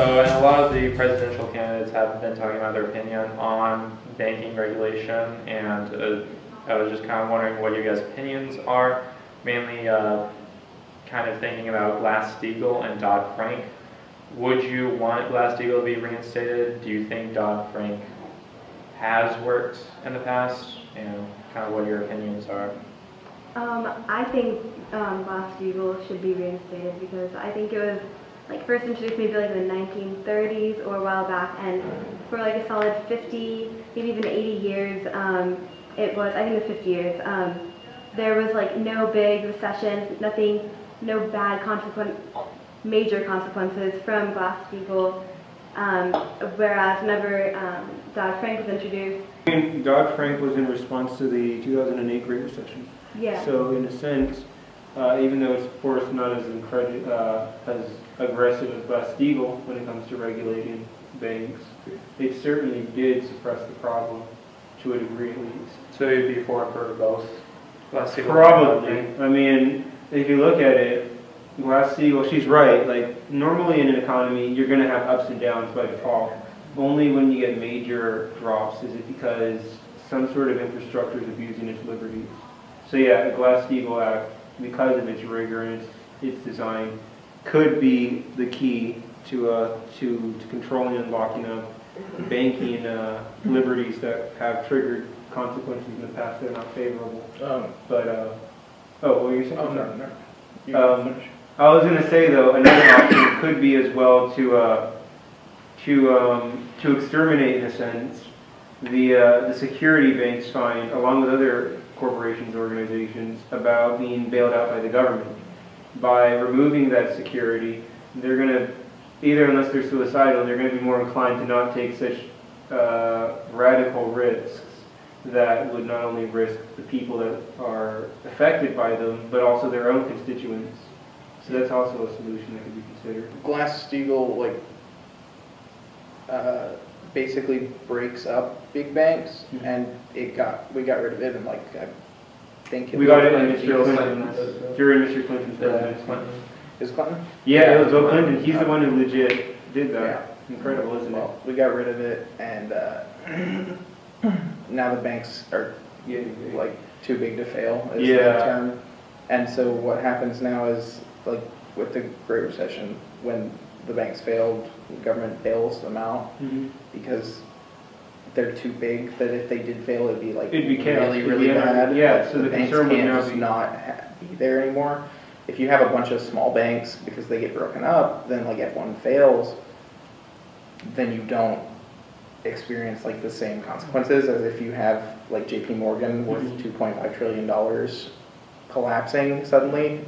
So, and a lot of the presidential candidates have been talking about their opinion on banking regulation, and I was just kind of wondering what your guys' opinions are, mainly kind of thinking about Glass-Steagall and dodd-frank. Would you want Glass-Steagall to be reinstated? Do you think dodd-frank has worked in the past? And kind of what your opinions are. I think Glass-Steagall should be reinstated because I think it was like first introduced maybe like in the 1930s or a while back, and for like a solid 50, maybe even 80 years, it was, I think it was 50 years, there was like no big recession, nothing, no bad major consequences from Glass-Steagall, whereas whenever Dodd-Frank was introduced. I mean, Dodd-Frank was in response to the 2008 Great Recession. Yeah. So in a sense, even though it's of course not as aggressive as Glass-Steagall when it comes to regulating banks, it certainly did suppress the problem to a degree at least. So you'd be for both Glass-Steagall? Probably. I mean, if you look at it, Glass-Steagall, she's right. Like normally in an economy, you're going to have ups and downs by default. Only when you get major drops is it because some sort of infrastructure is abusing its liberties. So yeah, the Glass-Steagall Act, because of its rigor and its design, could be the key to controlling and locking up banking liberties that have triggered consequences in the past that are not favorable. What were you saying? Oh, no. You can finish. I was going to say though, another option could be as well to exterminate, in a sense, the security banks find, along with other corporations, organizations, about being bailed out by the government. By removing that security, they're going to, either unless they're suicidal, they're going to be more inclined to not take such radical risks that would not only risk the people that are affected by them, but also their own constituents. So that's also a solution that could be considered. Glass-Steagall, basically breaks up big banks, and we got rid of it in I think we got it in Mr. Clinton's, during Mr. Clinton's presidency. Is Clinton? Yeah, it was Bill Clinton. He's the one who legit did that. Yeah. Incredible, isn't it? We got rid of it, and now the banks are too big to fail is the term. And so what happens now is with the Great Recession, when the banks failed, the government bails them out because they're too big. That if they did fail, it'd be really bad. Yeah, so the the banks concern would can't now just be not be there anymore. If you have a bunch of small banks, because they get broken up, then if one fails, then you don't experience the same consequences as if you have JP Morgan worth $2.5 trillion collapsing suddenly.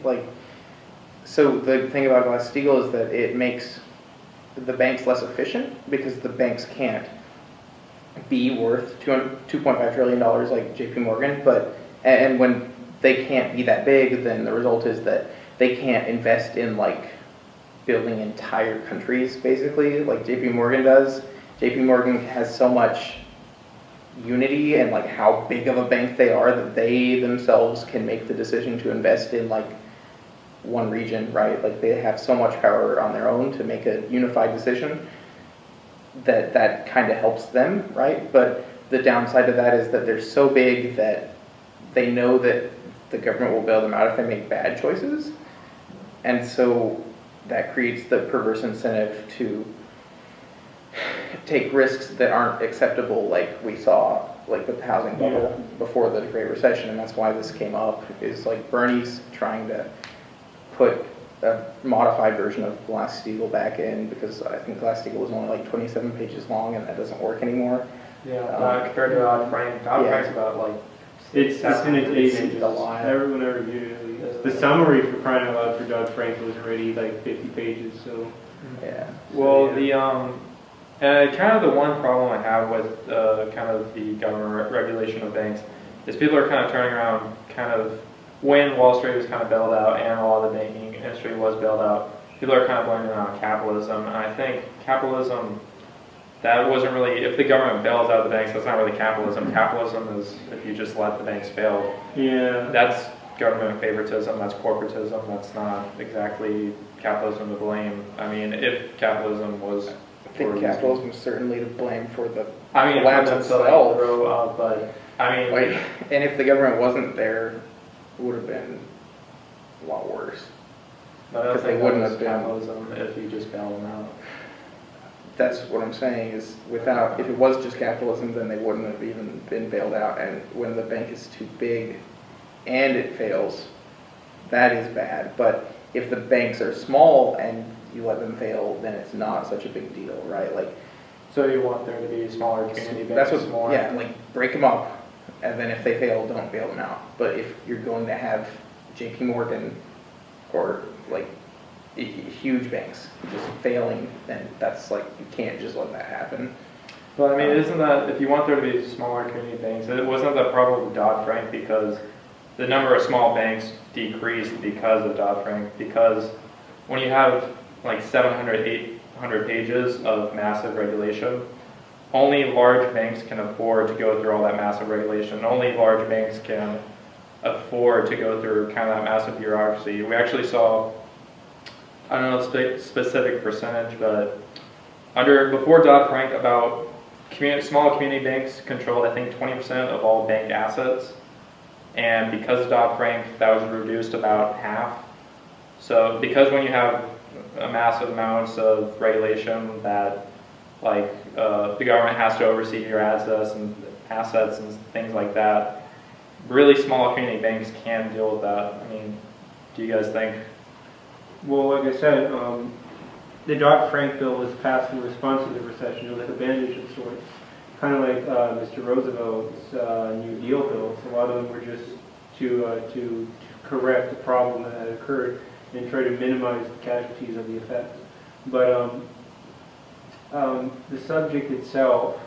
So the thing about Glass-Steagall is that it makes the banks less efficient because the banks can't be worth $2.5 trillion like JP Morgan, and when they can't be that big, then the result is that they can't invest in building entire countries basically like JP Morgan does. JP Morgan has so much unity and how big of a bank they are that they themselves can make the decision to invest in one region, right? They have so much power on their own to make a unified decision that kind of helps them, right? But the downside of that is that they're so big that they know that the government will bail them out if they make bad choices. And so that creates the perverse incentive to take risks that aren't acceptable, like we saw with the housing bubble before the Great Recession. And that's why this came up, is Bernie's trying to put a modified version of Glass-Steagall back in, because I think Glass-Steagall was only 27 pages long, and that doesn't work anymore. Yeah, compared to Dodd-Frank. Dodd-Frank's about it's in its 8 pages. A lot. Everyone I reviewed it at least. The summary for crying out loud for Dodd-Frank was already 50 pages. So yeah. Well, kind of the one problem I have with kind of the government regulation of banks is people are kind of turning around when Wall Street was kind of bailed out and a lot of the banking industry was bailed out, people are kind of blaming it on capitalism. And I think capitalism, that wasn't really, if the government bails out the banks, that's not really capitalism. Capitalism is if you just let the banks fail. Yeah. That's government favoritism, that's corporatism, that's not exactly capitalism to blame? I mean, if capitalism was... I think capitalism is certainly to blame for the I mean, collapse for them to, like, itself. grow up, but, I mean... Like, and if the government wasn't there, it would have been a lot worse. But I don't Because they think that wouldn't was have been. capitalism if you just bailed them out. That's what I'm saying is without, if it was just capitalism, then they wouldn't have even been bailed out. And when the bank is too big and it fails, that is bad. But if the banks are small and you let them fail, then it's not such a big deal, right? Like, So you want there to be smaller community that's banks what, more? yeah, like break them up, and then if they fail, don't bail them out. But if you're going to have J.P. Morgan or like huge banks just failing, then that's like, you can't just let that happen. But I mean, isn't that, if you want there to be smaller community banks, it wasn't that problem with dodd-frank because the number of small banks decreased because of dodd-frank, because when you have like 700, 800 pages of massive regulation, only large banks can afford to go through all that massive regulation. Only large banks can afford to go through kind of that massive bureaucracy. We actually saw, I don't know the specific percentage, but before Dodd-Frank, about small community banks controlled, I think, 20% of all bank assets. And because of Dodd-Frank, that was reduced about half. So because when you have a massive amounts of regulation that like the government has to oversee your assets and things like that, really small community banks can deal with that. I mean, do you guys think? Well, like I said, the Dodd-Frank bill was passed in response to the recession. It was like a bandage of sorts, kind of like Mr. Roosevelt's New Deal bills. A lot of them were just to correct the problem that had occurred and try to minimize the casualties of the effects. But the subject itself,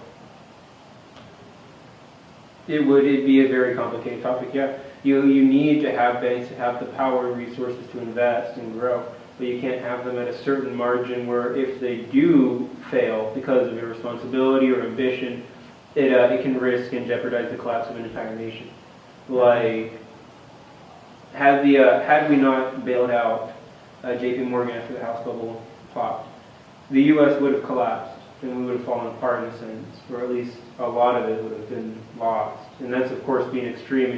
it'd be a very complicated topic. Yeah, you need to have banks that have the power and resources to invest and grow, but you can't have them at a certain margin where if they do fail because of irresponsibility or ambition, it can risk and jeopardize the collapse of an entire nation. Like, had we not bailed out J.P. Morgan after the house bubble popped, the U.S. would have collapsed and we would have fallen apart in a sense, or at least a lot of it would have been lost. And that's of course being extreme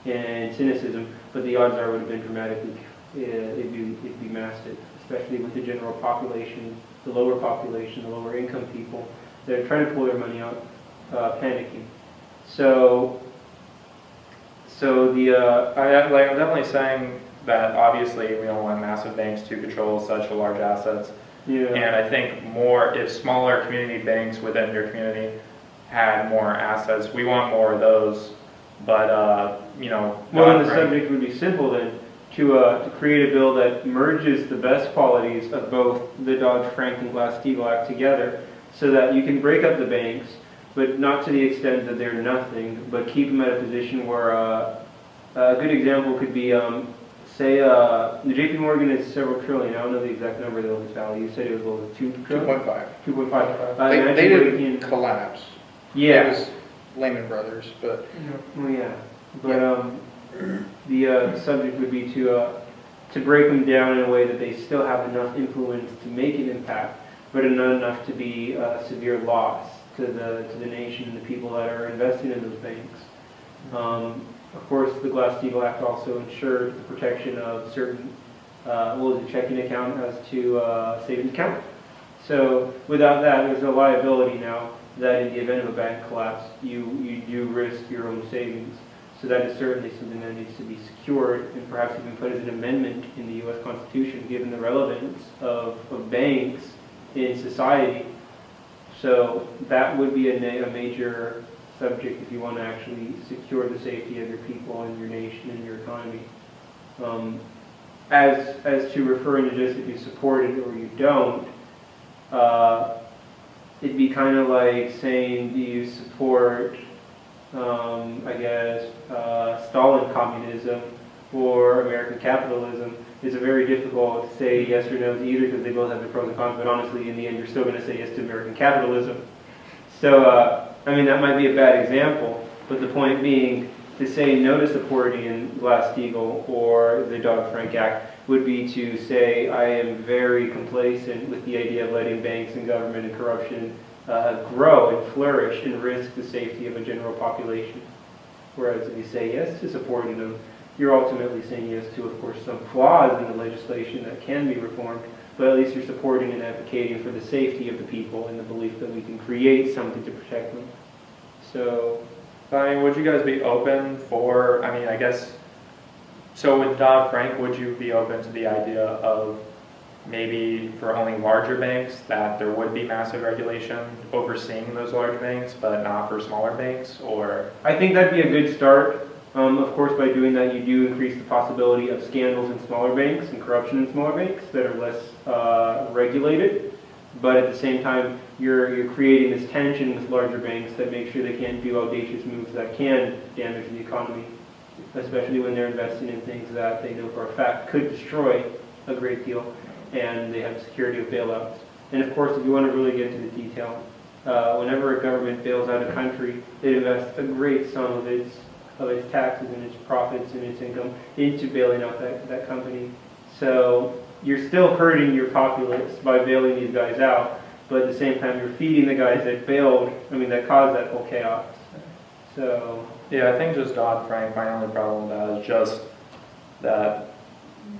in cynicism, but the odds are it would have been dramatically, it'd be massive, especially with the general population, the lower income people that are trying to pull their money out, panicking. So I'm definitely saying that obviously we don't want massive banks to control such large assets. yeah. And I think if smaller community banks within your community had more assets, we want more of those. But Well, then the subject would be simple then, to create a bill that merges the best qualities of both the Dodd-Frank and Glass-Steagall Act together, so that you can break up the banks, but not to the extent that they're nothing, but keep them at a position where a good example could be, say, the J.P. Morgan is several trillion. I don't know the exact number though of its value. You said it was what was it, 2 trillion? 2.5. 2.5. They didn't collapse. Yeah. It was Lehman Brothers, but Well, yeah, but the subject would be to break them down in a way that they still have enough influence to make an impact, but not enough to be a severe loss to the nation and the people that are investing in those banks. Of course, the Glass-Steagall Act also ensured the protection of certain, checking account as to savings account. So without that, there's a liability now that in the event of a bank collapse, you do risk your own savings. So that is certainly something that needs to be secured and perhaps even put as an amendment in the U.S. Constitution, given the relevance of banks in society. So that would be a major subject if you want to actually secure the safety of your people and your nation and your economy. As to referring to just if you support it or you don't, it'd be kind of like saying, do you support, Stalin communism or American capitalism? It's a very difficult to say yes or no to either because they both have their pros and cons, but honestly, in the end, you're still going to say yes to American capitalism. So, that might be a bad example, but the point being, to say no to supporting Glass-Steagall or the Dodd-Frank Act would be to say I am very complacent with the idea of letting banks and government and corruption grow and flourish and risk the safety of a general population. Whereas if you say yes to supporting them, you're ultimately saying yes to, of course, some flaws in the legislation that can be reformed, but at least you're supporting and advocating for the safety of the people and the belief that we can create something to protect them. So, I mean, would you guys be open for, I mean, I guess, so with Dodd-Frank, would you be open to the idea of maybe for only larger banks that there would be massive regulation overseeing those large banks, but not for smaller banks, or? I think that'd be a good start. Of course, by doing that, you do increase the possibility of scandals in smaller banks and corruption in smaller banks that are less regulated. But at the same time, you're creating this tension with larger banks that make sure they can't do audacious moves that can damage the economy, especially when they're investing in things that they know for a fact could destroy a great deal, and they have security of bailouts. And of course, if you want to really get into the detail, whenever a government bails out a country, it invests a great sum of its taxes and its profits and its income into bailing out that company. So you're still hurting your populace by bailing these guys out, but at the same time you're feeding the guys that that caused that whole chaos. So Yeah, I think just Dodd-Frank, my only problem with that is just that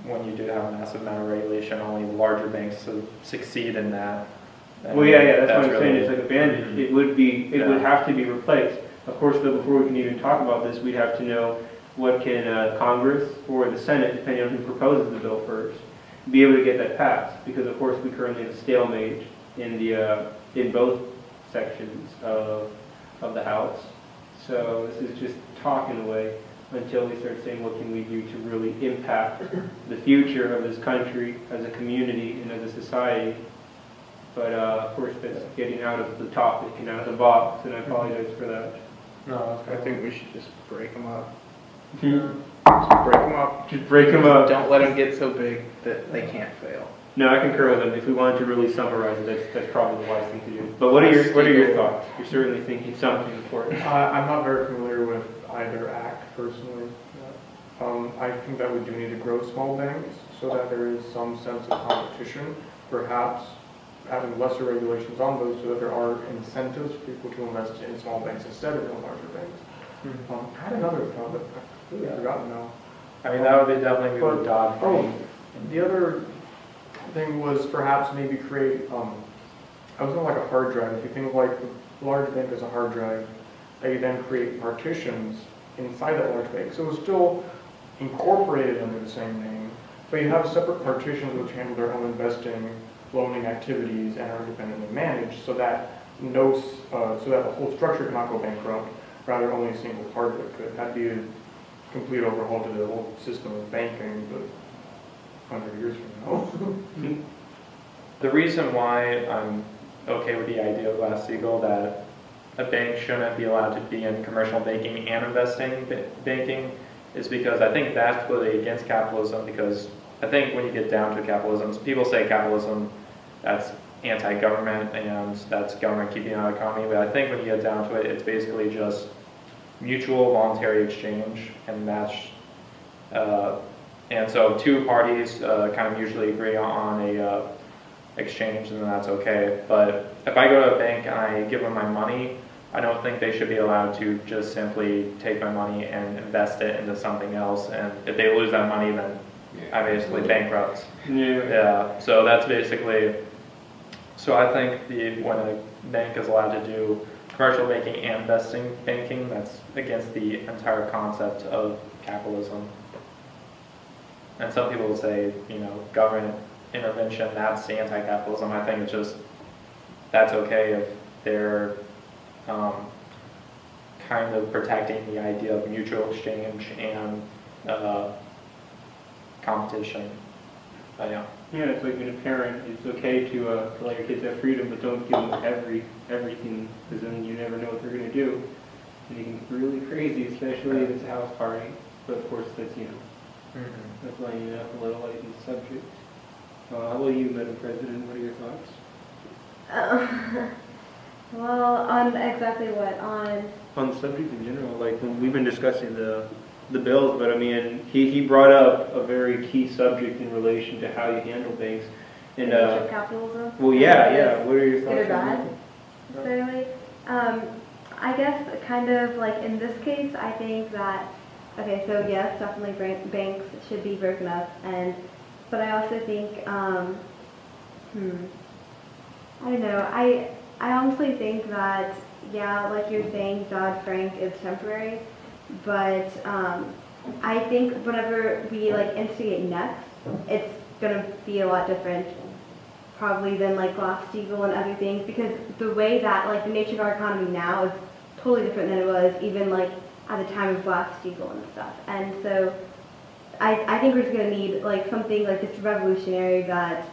when you do have a massive amount of regulation, only larger banks succeed in that. that's what I'm saying, it's like a bandage. It would have to be replaced. Of course, though, before we can even talk about this, we'd have to know what can Congress or the Senate, depending on who proposes the bill first, be able to get that passed. Because of course, we currently have a stalemate in both sections of the House. So this is just talking away until we start saying what can we do to really impact the future of this country as a community and as a society. But of course, that's getting out of the topic and out of the box, and I apologize for that. No, I think we should just break them up. Hmm. Just break them up. Just break them up. Don't let them get so big that they can't fail. No, I concur with them. If we wanted to really summarize it, that's probably the wise thing to do. But what are your thoughts? You're certainly thinking something important. I'm not very familiar with either act personally. I think that we do need to grow small banks so that there is some sense of competition, perhaps having lesser regulations on those so that there are incentives for people to invest in small banks instead of in larger banks. I had another thought, but I've completely forgotten now. I mean, that would be definitely be with Dodd-Frank. The other thing was perhaps maybe create, I was going like a hard drive. If you think of like a large bank as a hard drive, they then create partitions inside that large bank. So it's still incorporated under the same name, but you have separate partitions which handle their own investing, loaning activities, and are independently managed, so that so that the whole structure cannot go bankrupt. Rather, only a single part of it could. That'd be a complete overhaul to the whole system of banking, but 100 years from now. The reason why I'm okay with the idea of Glass-Steagall that a bank shouldn't be allowed to be in commercial banking and investing banking is because I think that's really against capitalism, because I think when you get down to capitalism, people say capitalism, that's anti-government and that's government keeping out the economy, but I think when you get down to it, it's basically just mutual voluntary exchange and match. And so two parties kind of usually agree on a exchange, and then that's okay. But if I go to a bank and I give them my money, I don't think they should be allowed to just simply take my money and invest it into something else. And if they lose that money, then I basically bankrupt. Yeah. So that's basically. So I think when a bank is allowed to do commercial banking and investing banking, that's against the entire concept of capitalism. And some people will say, government intervention, that's anti-capitalism. I think it's just, that's okay if they're kind of protecting the idea of mutual exchange and competition. But yeah. Yeah, it's like when a parent, it's okay to let your kids have freedom, but don't give them everything, because then you never know what they're going to do. And it can be really crazy, especially if it's a house party. But of course, that's, that's lining it up a little light in the subject. How about you, Madam President? What are your thoughts? Well, on exactly what? On the subject in general, like when we've been discussing the bills, but I mean, he brought up a very key subject in relation to how you handle banks. And ownership capitalism? well, yeah. What are your thoughts? Good or on bad, that? necessarily. I guess kind of like in this case, I think that, okay, so yes, definitely banks should be broken up, but I also think, I don't know, I honestly think that, yeah, like you're saying, dodd-frank is temporary, but I think whenever we like instigate next, it's gonna be a lot different probably than like Glass-Steagall and other things, because the way that like the nature of our economy now is totally different than it was even like at the time of Glass-Steagall and stuff. And so I think we're just going to need like something like this revolutionary that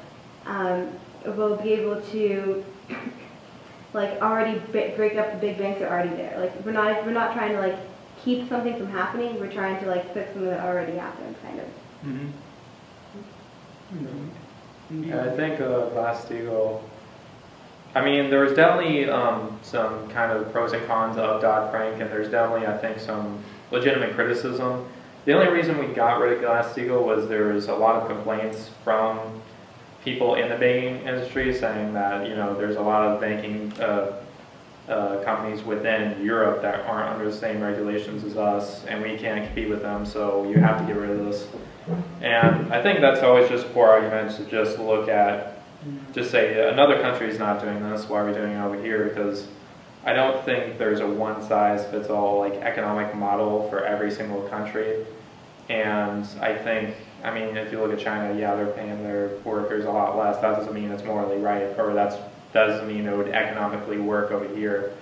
will be able to like already break up the big banks that are already there. Like we're not trying to like keep something from happening. We're trying to like fix something that already happened, kind of. Yeah, I think Glass-Steagall, I mean, there was definitely some kind of pros and cons of Dodd-Frank, and there's definitely, I think, some legitimate criticism. The only reason we got rid of Glass-Steagall was there was a lot of complaints from people in the banking industry saying that, you know, there's a lot of banking companies within Europe that aren't under the same regulations as us, and we can't compete with them, so you have to get rid of this. And I think that's always just a poor argument to just look at, just say another country is not doing this, why are we doing it over here? Because I don't think there's a one-size-fits-all like economic model for every single country. And I think, I mean, if you look at China, yeah, they're paying their workers a lot less. That doesn't mean it's morally right, or that doesn't mean it would economically work over here.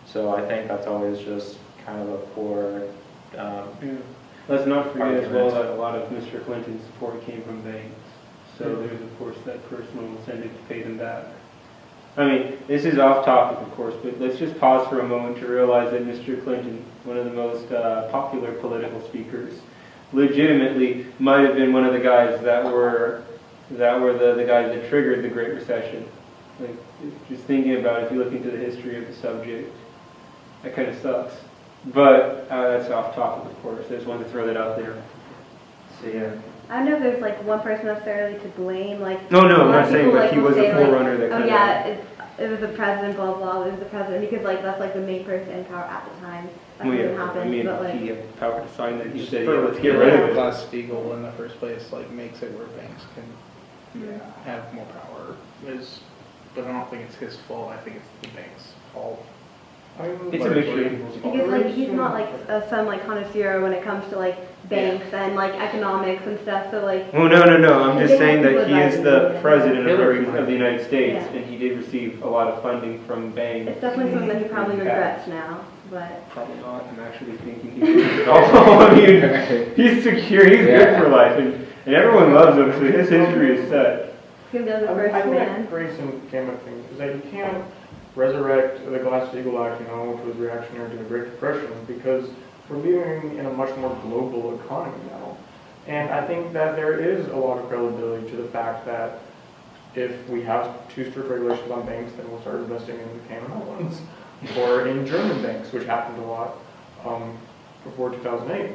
So I think that's always just kind of a poor. Let's not forget as well argument. that a lot of Mr. Clinton's support came from banks. So there's of course that personal incentive to pay them back. I mean, this is off topic of course, but let's just pause for a moment to realize that Mr. Clinton, one of the most popular political speakers, legitimately might have been one of the guys that were the guys that triggered the Great Recession. Like, just thinking about it, if you look into the history of the subject, that kind of sucks. But that's off topic, of course. I just wanted to throw that out there. So yeah. I don't know if there's like one person necessarily to blame. Like No, a lot I'm not of saying, people, but like, he will was a say, like, forerunner that oh kind yeah, it was the president, blah blah. It was the president because like that's like the main person in power at the time. That's what happened. I mean, but like, he had power to sign that. He Just said, for yeah, let's get rid of it. Glass-Steagall in the first place, like, makes it where banks can have more power. But I don't think it's his fault. I think it's the bank's fault. It's a mixture. because like he's not like some like connoisseur when it comes to like banks and like economics and stuff. So like. Oh no! I'm just They saying have that he people is that- the president Hillary of the United States, Yeah. and he did receive a lot of funding from banks. It's definitely something that he probably Yeah. regrets now, but. Probably not. I'm actually thinking he's I mean, he's secure. He's good for life, and everyone loves him. So his history is set. He's gonna be the I first think man. that creates some game of things, is that you can't resurrect the Glass-Steagall Act, which was reactionary to the Great Depression, because we're living in a much more global economy now. And I think that there is a lot of credibility to the fact that if we have too strict regulations on banks, then we'll start investing in the Cayman Islands or in German banks, which happened a lot before 2008.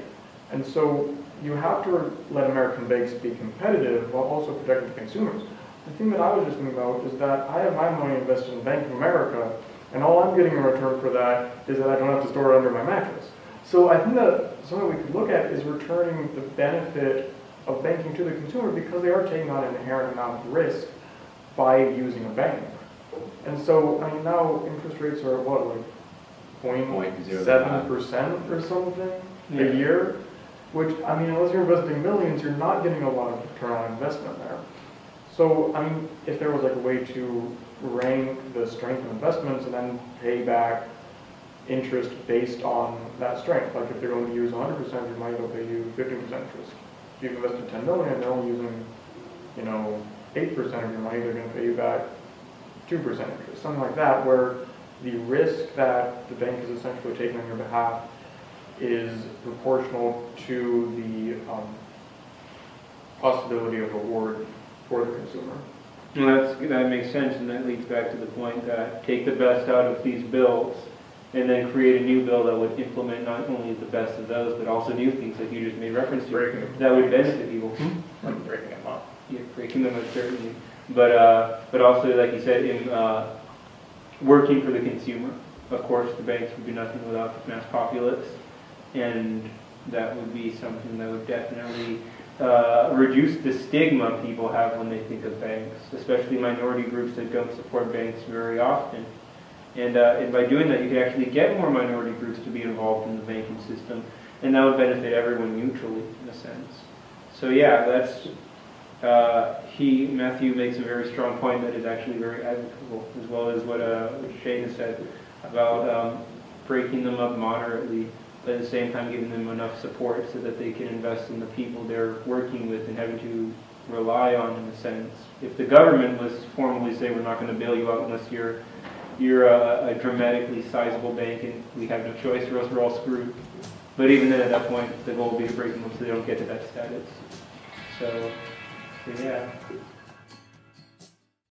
And so you have to let American banks be competitive while also protecting the consumers. The thing that I was just thinking about is that I have my money invested in Bank of America, and all I'm getting in return for that is that I don't have to store it under my mattress. So I think that something we could look at is returning the benefit of banking to the consumer, because they are taking on an inherent amount of risk by using a bank. And so, I mean, now interest rates are at what, like 0.7% or something a year? Which, I mean, unless you're investing millions, you're not getting a lot of return on investment there. So, I mean, if there was like a way to rank the strength of investments and then pay back interest based on that strength, like if they're going to use 100% of your money, they'll pay you 15% interest. If you've invested 10 million, they're only using, 8% of your money, they're going to pay you back 2% interest, something like that, where the risk that the bank is essentially taking on your behalf is proportional to the possibility of reward for the consumer. Well, that makes sense, and that leads back to the point that take the best out of these bills, and then create a new bill that would implement not only the best of those, but also new things like you just made reference to, Breaking them. that would benefit people. Like breaking them up. Yeah, breaking them up certainly, but also, like you said, in working for the consumer. Of course, the banks would do nothing without the mass populace, and that would be something that would definitely reduce the stigma people have when they think of banks, especially minority groups that don't support banks very often. And by doing that, you could actually get more minority groups to be involved in the banking system, and that would benefit everyone mutually, in a sense. So yeah, that's Matthew makes a very strong point that is actually very applicable, as well as what Shane has said about breaking them up moderately, but at the same time giving them enough support so that they can invest in the people they're working with and having to rely on, in a sense. If the government was formally say, we're not going to bail you out unless you're a dramatically sizable bank and we have no choice or else we're all screwed. But even then, at that point, the goal would be to break them up so they don't get to that status. So yeah.